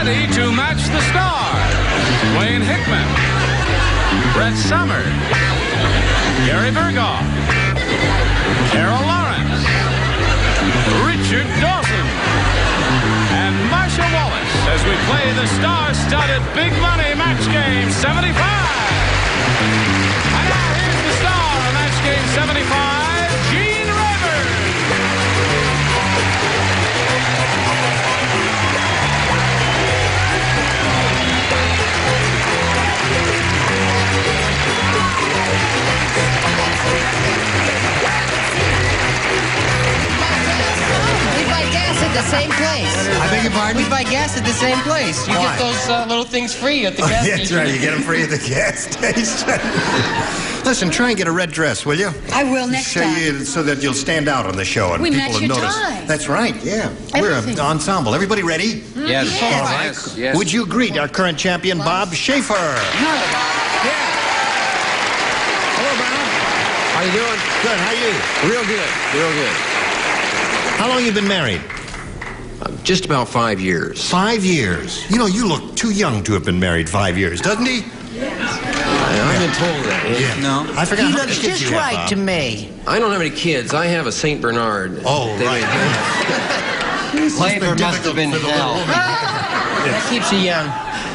ready to match the stars. Dwayne Hickman, Brett Summers, Gary Burghoff, Carol Lawrence, Richard Dawson, and Marcia Wallace as we play the star-studded Big Money Match Game 75. And now here's the star of Match Game 75, Gene Rivers. The same place. I beg your pardon? We buy gas at the same place. You Why? get those little things free at the gas station. That's right, you get them free at the gas station. Listen, try and get a red dress, will you? I will next time. So that you'll stand out on the show and We people match will your notice. tie. That's right, yeah. Everything. We're an ensemble. Everybody ready? Yes. Yes. All right. Yes. Would you greet our current champion, Bob Schaefer? Hello, Bob. How you doing? Good, how are you? Real good. Real good. How long you been married? Just about 5 years. 5 years. You know, you look too young to have been married 5 years, doesn't he? I've been told that. Yeah. No. I forgot He how many looks kids just you have, right Bob. to me. I don't have any kids. I have a St. Bernard. Oh, They- right. Labor must have been hell. That keeps you young.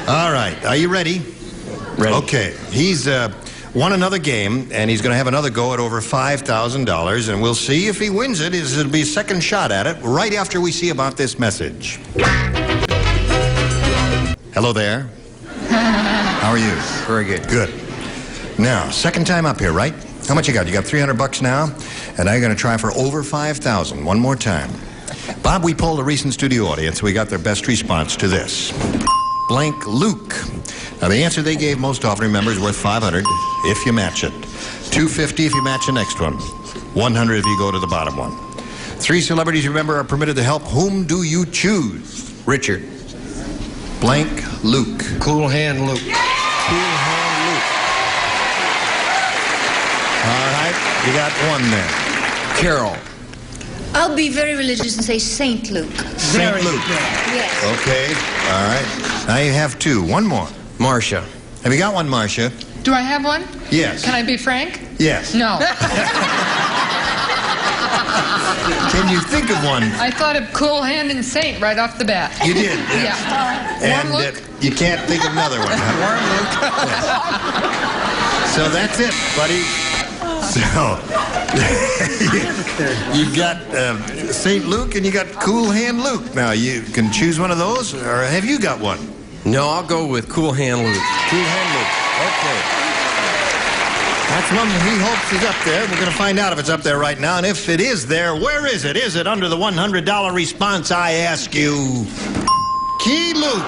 All right. Are you ready? Ready. Okay. He's won another game, and he's going to have another go at over $5,000, and we'll see if he wins it. It'll be a second shot at it right after we see about this message. Hello there. How are you? Very good. Good. Now, second time up here, right? How much you got? You got $300 now, and now you're going to try for over $5,000. One more time. Bob, we polled a recent studio audience. We got their best response to this. Blank Luke. Now, the answer they gave most often, remember, is worth $500 if you match it. $250 if you match the next one. $100 if you go to the bottom one. 3 celebrities, remember, are permitted to help. Whom do you choose? Richard. Blank Luke. Cool Hand Luke. Cool Hand Luke. All right, you got one there. Carol. I'll be very religious and say Saint Luke. St. Luke. Yes. Okay, all right. Now you have 2. One more. Marcia. Have you got one, Marcia? Do I have one? Yes. Can I be frank? Yes. No. Can you think of one? I thought of Cool Hand and Saint right off the bat. You did, yes. Yeah. And Warm Luke? you can't think of another one. Huh? Warm Luke. So that's it, buddy. So you've got St. Luke and you got Cool Hand Luke. Now you can choose one of those, or have you got one? No, I'll go with Cool Hand Luke. Cool Hand Luke. Okay. That's one he hopes is up there. We're going to find out if it's up there right now. And if it is there, where is it? Is it under the $100 response, I ask you? Key Luke.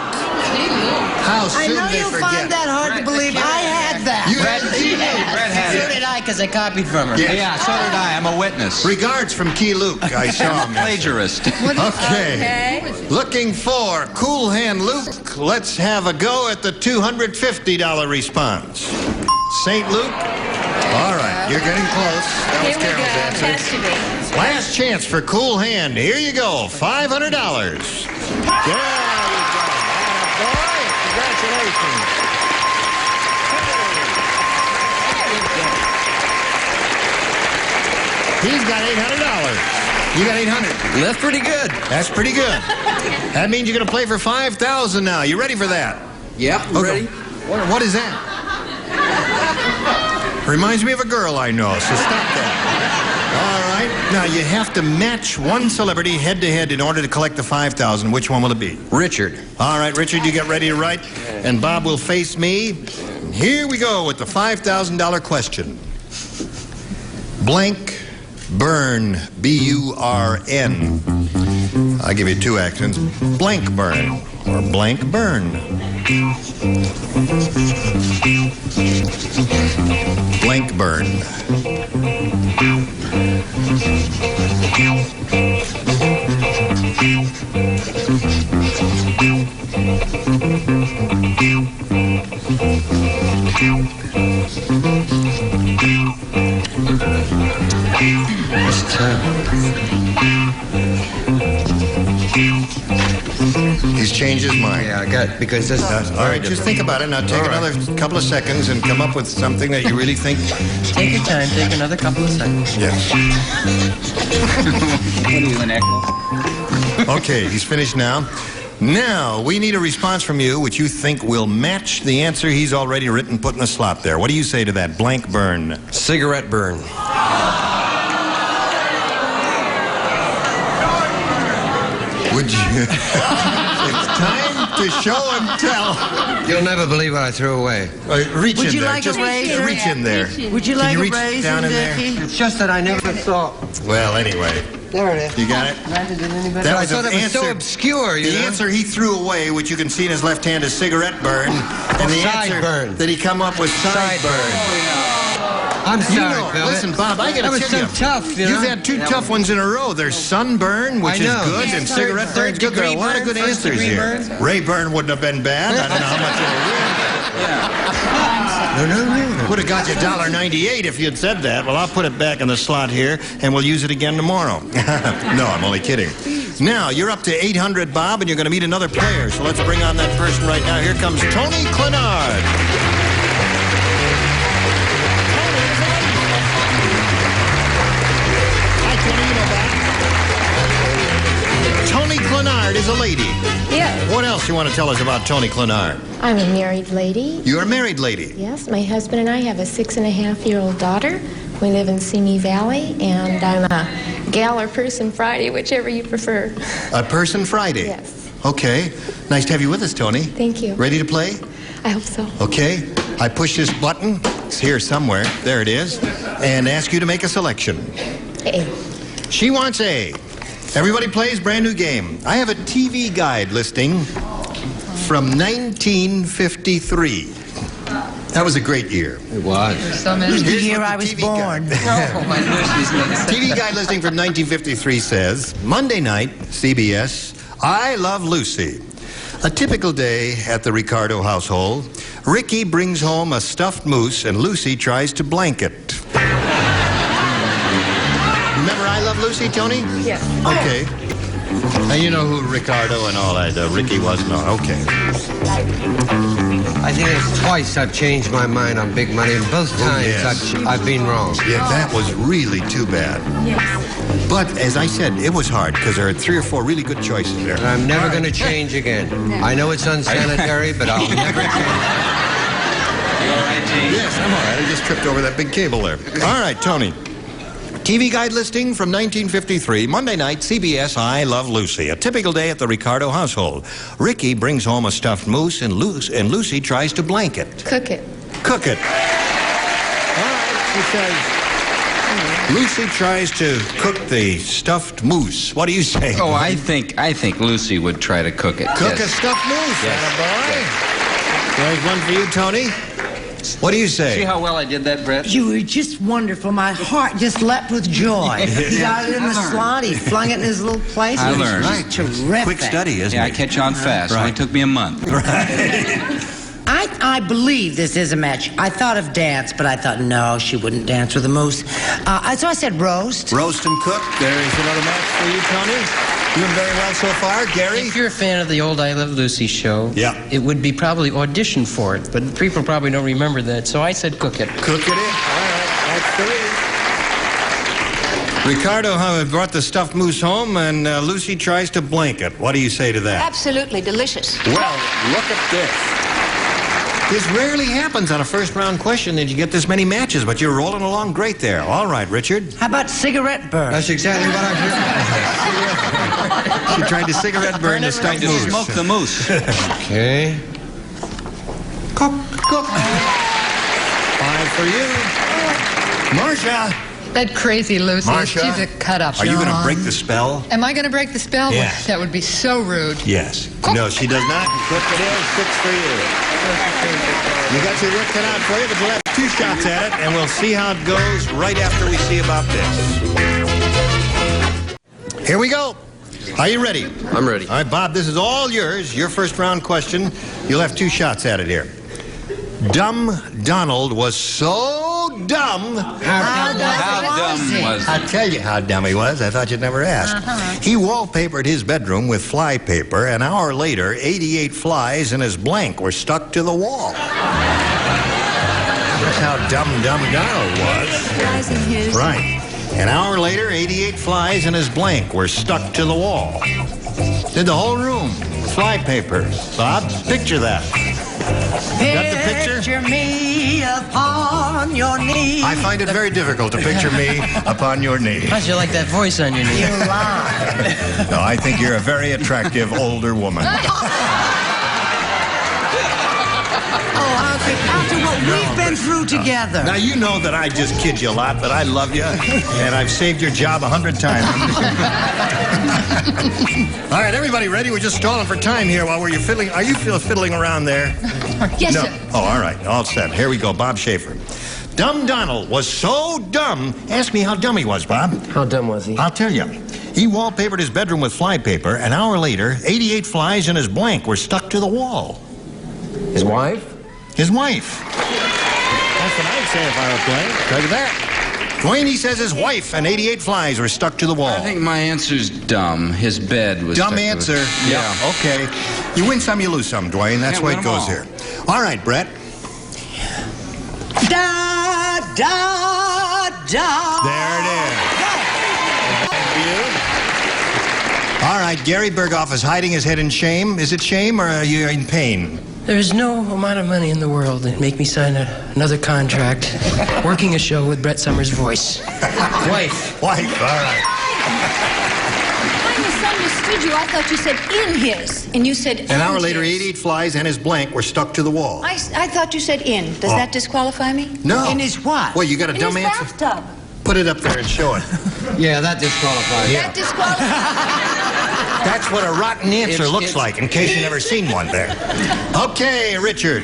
How I soon know they you'll forget. find that hard to believe. I had that. You had Key Luke. So did I, because I copied from her. Yes. Yeah, so did I. I'm a witness. Regards from Key Luke. I saw him. Plagiarist. Okay. Looking for Cool Hand Luke. Let's have a go at the $250 response. St. Luke. All right, you're getting close. That was Here we go. Carol's answer. Has to be. Last chance for Cool Hand. Here you go. $500. There you go. Boy, congratulations. He's got $800. You got $800. That's pretty good. That's pretty good. That means you're going to play for $5,000 now. You ready for that? Yeah, Okay. ready? What is that? Reminds me of a girl I know, so stop that. All right. Now, you have to match one celebrity head-to-head in order to collect the $5,000. Which one will it be? Richard. All right, Richard, you get ready to write, and Bob will face me. Here we go with the $5,000 question. Blank burn, B-U-R-N. I'll give you 2 accents. Blank burn or blank burn. Blank burn. He's changed his mind. Yeah, I got because this. All right, just think about it. Now take another couple of seconds and come up with something that you really think. Take your time. Take another couple of seconds. Yes. What are you, an echo? Okay, he's finished now. Now, we need a response from you which you think will match the answer he's already written, put in the slot there. What do you say to that? Blank burn. Cigarette burn. Would you? It's time to show and tell. You'll never believe what I threw away. Reach Would in you there. like Just a raisin? reach in there. Would you Can like you a reach raisin, down in there? Dickie? It's just that I never thought. Well, anyway. There it is. You got it? That I was thought an it was so answer. obscure, you The know? answer he threw away, which you can see in his left hand, is cigarette burn. And the answer Sideburn. that he come up with sideburn. I'm You sorry, know, Phil. listen, Bob, I gotta That was tell you. so tough, you know? You've had two tough ones in a row. There's sunburn, which I is know. good, and cigarette burn's good. There are a lot of good answers here. Ray Burn wouldn't have been bad. I don't know how much it would. Would have got you $1.98 if you'd said that. Well, I'll put it back in the slot here, and we'll use it again tomorrow. No, I'm only kidding. Now, you're up to 800, Bob, and you're going to meet another player. So let's bring on that person right now. Here comes Tony Clenard. Tony Clenard is a lady. Yeah. What else you want to tell us about Tony Clenard? I'm a married lady. You're a married lady. Yes, my husband and I have a 6.5-year-old daughter. We live in Simi Valley, and I'm a gal or person Friday, whichever you prefer. A person Friday? Yes. Okay. Nice to have you with us, Tony. Thank you. Ready to play? I hope so. Okay. I push this button. It's here somewhere. There it is. And ask you to make a selection. A. She wants A. Everybody plays brand new game. I have a TV guide listing from 1953. That was a great year. It was. There's so many. The Here's year what the I was TV born. Oh, my goodness. TV guide listing from 1953 says, Monday night, CBS, I Love Lucy. A typical day at the Ricardo household. Ricky brings home a stuffed moose and Lucy tries to blanket. Remember I Love Lucy, Tony? Yes. Okay. Now you know who Ricardo and all that, Ricky was? No, okay. I think it's twice I've changed my mind on big money, and both times yes. I've been wrong. Yeah, that was really too bad. Yes. But, as I said, it was hard because there are 3 or 4 really good choices there. And I'm never going to change again. I know it's unsanitary, but I'll never change. Yes, I'm all right. I just tripped over that big cable there. All right, Tony. TV guide listing from 1953, Monday night, CBS, I Love Lucy. A typical day at the Ricardo household. Ricky brings home a stuffed moose, and Lucy tries to blanket. Cook it. Cook it. All right, she says, Lucy tries to cook the stuffed moose. What do you say? Oh, I think Lucy would try to cook it. Cook a yes. stuffed moose, Yes. boy. There's one for you, Tony. What do you say? See how well I did that, Brett? You were just wonderful. My heart just leapt with joy. He got it in the slot. He flung it in his little place. I It was learned. just terrific. Quick study, isn't Yeah, it? I catch on fast. Right. Only took me a month. I believe this is a match. I thought of dance, but I thought, no, she wouldn't dance with a moose. So I said roast. Roast and cook. There is another match for you, Tony. Doing very well so far. Gary? If you're a fan of the old I Love Lucy show, Yeah. it would be probably audition for it, but people probably don't remember that, so I said cook it. Cook it in. All right, that's 3. Ricardo brought the stuffed moose home, and Lucy tries to blanket. What do you say to that? Absolutely delicious. Well, look at this. This rarely happens on a first-round question that you get this many matches, but you're rolling along great there. All right, Richard. How about cigarette burn? That's exactly what I've She tried to cigarette burn the stuffed To moose. smoke the moose. Okay. Cook. 5 for you. Marcia. That crazy Lucy. Marcia, She's a cut-up. Are you going to break the spell? Am I going to break the spell? Yes. That would be so rude. Yes. No, she does not. Cook it is. 6 for you. You got your work cut out for you, but you'll have 2 shots at it, and we'll see how it goes right after we see about this. Here we go. Are you ready? I'm ready. All right, Bob, this is all yours. Your first round question. You'll have 2 shots at it here. Dumb Donald was so so dumb. How dumb was I'll tell you how dumb he was. I thought you'd never ask. He wallpapered his bedroom with fly paper. An hour later, 88 flies in his blank were stuck to the wall. That's how dumb Donald was. Flies in his. Right. An hour later, 88 flies in his blank were stuck to the wall. Did the whole room with fly paper. Bob, picture that. Got the picture? Picture me upon your knee. I find it very difficult to picture me upon your knee. How'd you like that voice on your knee? You lie. No, I think you're a very attractive older woman. After what we've been through together. Now, you know that I just kid you a lot, but I love you, and I've saved your job 100 times. All right, everybody ready? We're just stalling for time here while we're fiddling. Are you fiddling around there? Yes, No. sir. Oh, all right. All set. Here we go. Bob Schaefer. Dumb Donald was so dumb. Ask me how dumb he was, Bob. How dumb was he? I'll tell you. He wallpapered his bedroom with fly paper. An hour later, 88 flies in his blank were stuck to the wall. His wife? His wife. That's what I'd say if I were playing. Tell you that. Dwayne, he says his wife and 88 flies were stuck to the wall. I think my answer's dumb. His bed was Dumb stuck to answer. it. Yeah. Okay. You win some, you lose some, Dwayne. That's Can't why win it 'em goes all. here. All right, Brett. Da, da, da. There it is. All right, Gary Burghoff is hiding his head in shame. Is it shame or are you in pain? There is no amount of money in the world that make me sign another contract working a show with Brett Summers' voice. Wife. Wife, all right. I misunderstood you. I thought you said in his, and you said An hour and later, his. 88 flies and his blank were stuck to the wall. I thought you said in. Does Oh. that disqualify me? No. In his what? Well, you got a In dumb his answer? bathtub. Put it up there and show it. Yeah, that disqualifies. That disqualifies. That's what a rotten answer looks it's- like, in case you've never seen one there. Okay, Richard.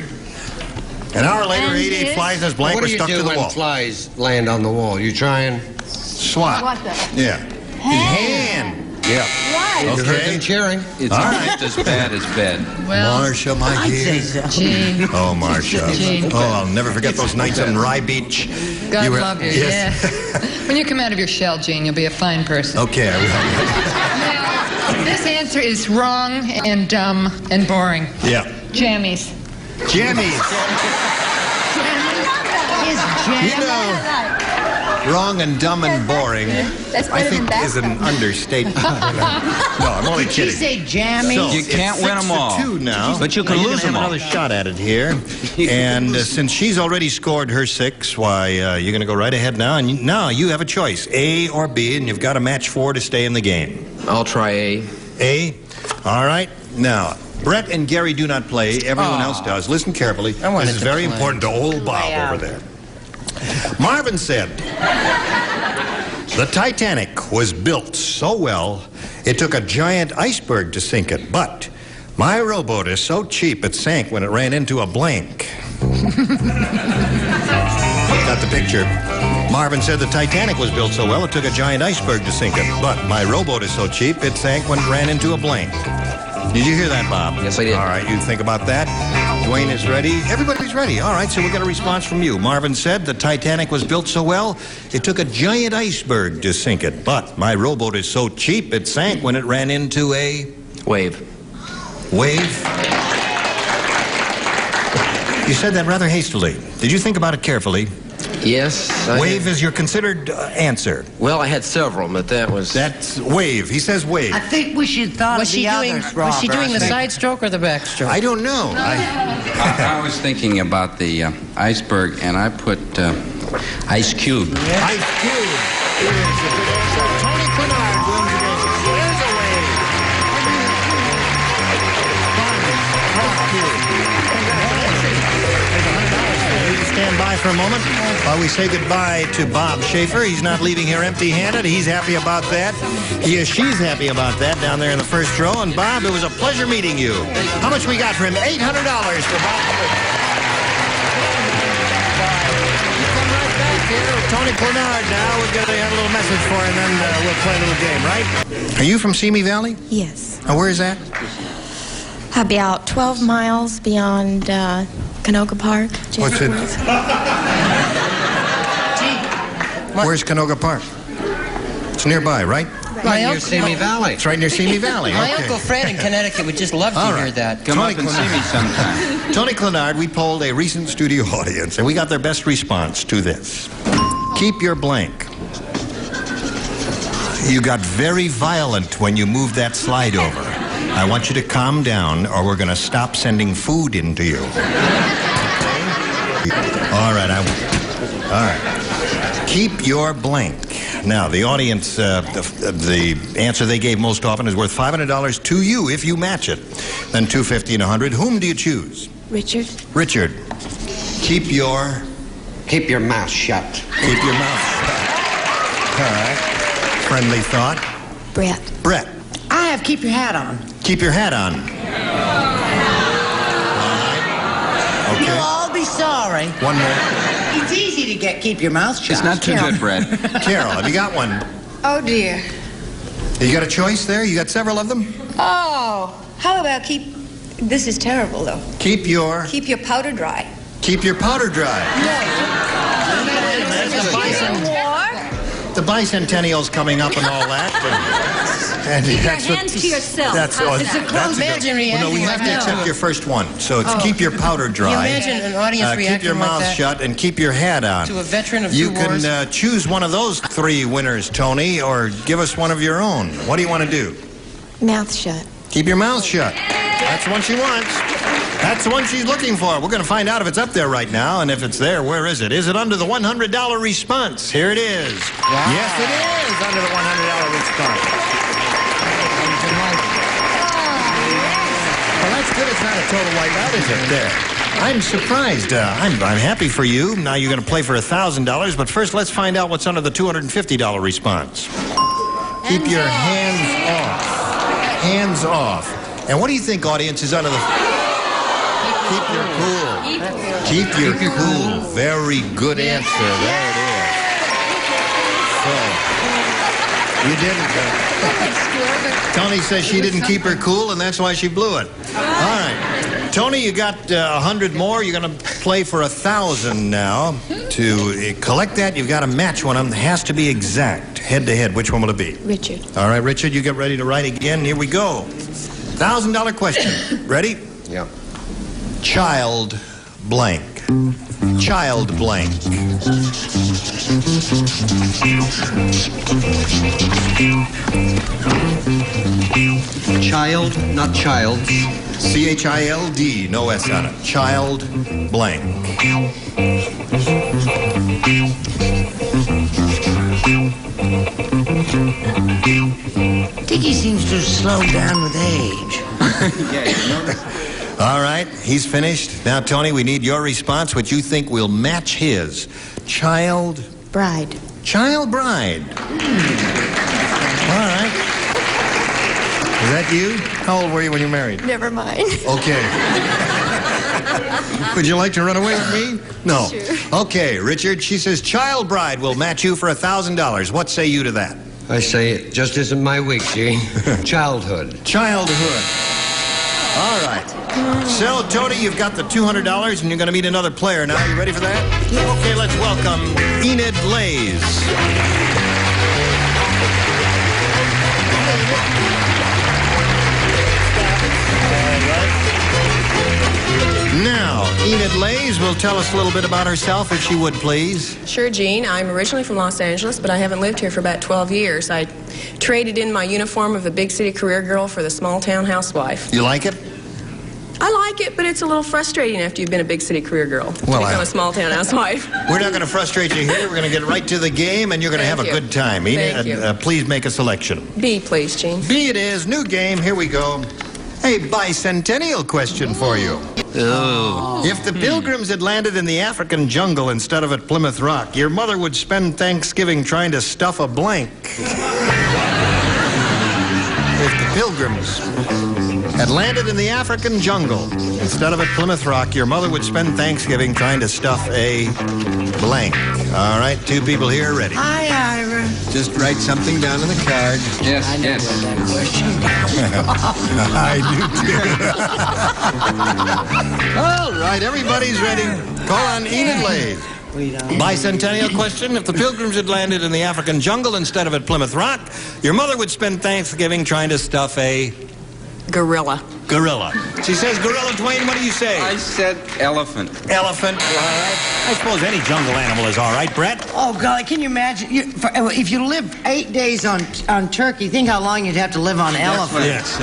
An hour later, And 88 his? flies in his blank What were do you stuck to do the when wall. flies land on the wall? You try and... Swat. What the? Yeah. Hand. Yeah. Why? You heard Okay. them cheering. It's All almost right. as bad as bed. Well, Marcia, my I'd say dear. so. Gene, Oh, Marcia. Gene. Oh, I'll never forget those nights on Rye Beach. God were- love you. Yes. Yeah. When you come out of your shell, Gene, you'll be a fine person. Okay, I will. Now, this answer is wrong and dumb and boring. Yeah. Jammies. Jammies. His You jam. know, wrong and dumb and boring, That's I better than think is an bathtub. understatement. No, I'm only Did she kidding. say jammy? So, You can't it's win 'em all. 6-2 now. But you can Now, lose you're 'em gonna all. have another shot at it here. And since she's already scored her 6, why, you're going to go right ahead now. And now you have a choice, A or B, and you've got to match 4 to stay in the game. I'll try A. A? All right. Now, Brett and Gary do not play. Everyone else does. Listen carefully. I wanted This is to very play. important to old Bob over there. Marvin said, the Titanic was built so well, it took a giant iceberg to sink it. But my rowboat is so cheap, it sank when it ran into a blank. Got the picture. Marvin said the Titanic was built so well, it took a giant iceberg to sink it. But my rowboat is so cheap, it sank when it ran into a blank. Did you hear that, Bob? Yes, I did. All right, you think about that. Dwayne is ready. Everybody's ready. All right, so we'll get a response from you. Marvin said the Titanic was built so well, it took a giant iceberg to sink it. But my rowboat is so cheap, it sank when it ran into a Wave. wave. You said that rather hastily. Did you think about it carefully? Yes. Wave is your considered answer. Well, I had several, but that was... That's wave. He says wave. I think we should thought Was of she the doing? others, Was she Robert. doing the I think. side stroke or the back stroke? I don't know. I was thinking about the iceberg, and I put Ice Cube. Ice Cube. Tony Quinard wins the game. There's a wave. Stand by for a moment while we say goodbye to Bob Schaefer. He's not leaving here empty-handed. He's happy about that. She's happy about that down there in the first row. And Bob, it was a pleasure meeting you. How much we got for him? $800 for Bob. Come right back here with Tony Quinard now. We're going to have a little message for him, and then we'll play a little game, right? Are you from Simi Valley? Yes. Oh, where is that? About 12 miles beyond Canoga Park. What's it? Where's Canoga Park? It's nearby, right? Right near Simi Valley. It's right near Simi Valley. My Okay. Uncle Fred in Connecticut would just love to All hear right. that. Come up and see me sometime. Tony Clenard, we polled a recent studio audience, and we got their best response to this. Keep your blank. You got very violent when you moved that slide over. I want you to calm down, or we're going to stop sending food into you. All right, all right. Keep your blank. Now, the audience, the answer they gave most often is worth $500 to you if you match it. Then $250 and $100. Whom do you choose? Richard. Richard. Keep your mouth shut. Keep your mouth shut. All right. Friendly thought. Brett. Brett. I have keep your hat on. Keep your hat on. All right. You'll Okay. all be sorry. One more. It's easy to get keep your mouth shut. It's not too good, Brett. Carol, have you got one? Oh, dear. You got a choice there? You got several of them? Oh, how about this is terrible, though. Keep your powder dry. Keep your powder dry. The bicentennial's coming up and all that. And Keep that's your what- hands to yourself. That's How's what. that? That's close a good- imaginary well, no, we have to acting. accept your first one. So it's keep your powder dry. Can you imagine an audience keep reacting your like mouth that shut and keep your hat on. to a veteran of You two can wars? choose one of those three winners, Tony, or give us one of your own. What do you want to do? Mouth shut. Keep your mouth shut. That's the one she wants. That's the one she's looking for. We're going to find out if it's up there right now, and if it's there, where is it? Is it under the $100 response? Here it is. Wow. Yes, it is under the $100 response. Well, that's good. It's not a total wipeout, is it? There. I'm surprised. I'm happy for you. Now you're going to play for $1,000, but first let's find out what's under the $250 response. Keep your hands off. Hands off. And what do you think, audience, is under the... Keep your cool. Keep your cool. Very good answer. There it is. So, you didn't... Tony says she didn't keep her cool, and that's why she blew it. All right. Tony, you got 100 more. You're going to play for 1,000 now. To collect that, you've got to match one of them. It has to be exact, head-to-head. Which one will it be? Richard. All right, Richard, you get ready to write again. Here we go. $1,000 question. Ready? Yeah. Child blank. Child blank. Child, not childs. C-H-I-L-D, no S on it. Child blank. Dickie seems to slow down with age. All right, he's finished. Now, Tony, we need your response, what you think will match his. Child... Bride. Child bride. All right. Is that you? How old were you when you married? Never mind. Okay. Would you like to run away with me? No. Sure. Okay, Richard, she says child bride will match you for $1,000. What say you to that? I say it just isn't my week, Gene. Childhood. Childhood. All right. So, Tony, you've got the $200, and you're going to meet another player now. You ready for that? Okay, let's welcome Enid Lays. Now, Enid Lays will tell us a little bit about herself, if she would, please. Sure, Gene. I'm originally from Los Angeles, but I haven't lived here for about 12 years. I traded in my uniform of a big city career girl for the small town housewife. You like it? I like it, but it's a little frustrating after you've been a big city career girl to Well, become a small town housewife. We're not going to frustrate you here. We're going to get right to the game, and you're going to have Thank a you. good time. Enid, Thank you. Please make a selection. B, please, Gene. B it is. New game. Here we go. A bicentennial question for you. Oh. If the Pilgrims had landed in the African jungle instead of at Plymouth Rock, your mother would spend Thanksgiving trying to stuff a blank. If the Pilgrims had landed in the African jungle instead of at Plymouth Rock, your mother would spend Thanksgiving trying to stuff a blank. All right, two people here ready. Hi, Ira. Just write something down on the card. Yes, I know yes. what that question. I do too. All right, everybody's ready. Call on Enid Lays. Bicentennial question. If the Pilgrims had landed in the African jungle instead of at Plymouth Rock, your mother would spend Thanksgiving trying to stuff a... Gorilla. Gorilla. She says gorilla. Dwayne, what do you say? I said elephant. Elephant. All right. I suppose any jungle animal is all right, Brett. Oh, God, can you imagine? If you lived 8 days on turkey, think how long you'd have to live on elephant. Yes.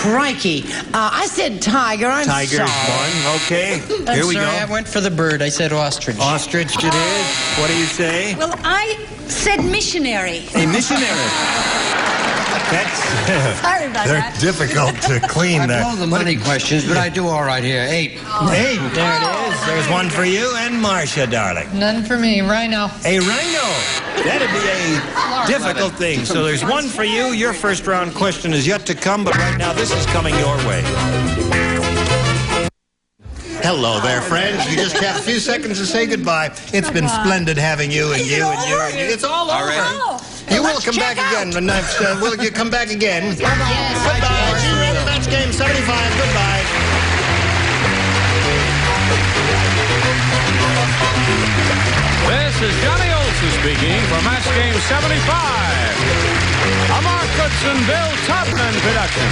Crikey. I said tiger. I'm Tiger's sorry. one. Okay. I'm Here we sorry, I go. went for the bird. I said ostrich. Ostrich it is. What do you say? Well, I said missionary. A missionary. That's... Sorry about They're that. difficult to clean. I that. blow the money questions, but I do all right here. 8. 8. There it is. There's one for you and Marcia, darling. None for me. Rhino. A rhino. That'd be a difficult thing. So there's one for you. Your first round question is yet to come, but right now this is coming your way. Hello there, friends. You just have a few seconds to say goodbye. It's been splendid having you and you and you and you. It's all over. You will come back again. Will you come back again? Yes. Goodbye. See you at the Match Game 75. Goodbye. This is Johnny Olson speaking for Match Game 75. A Mark Goodson, Bill Tubman production.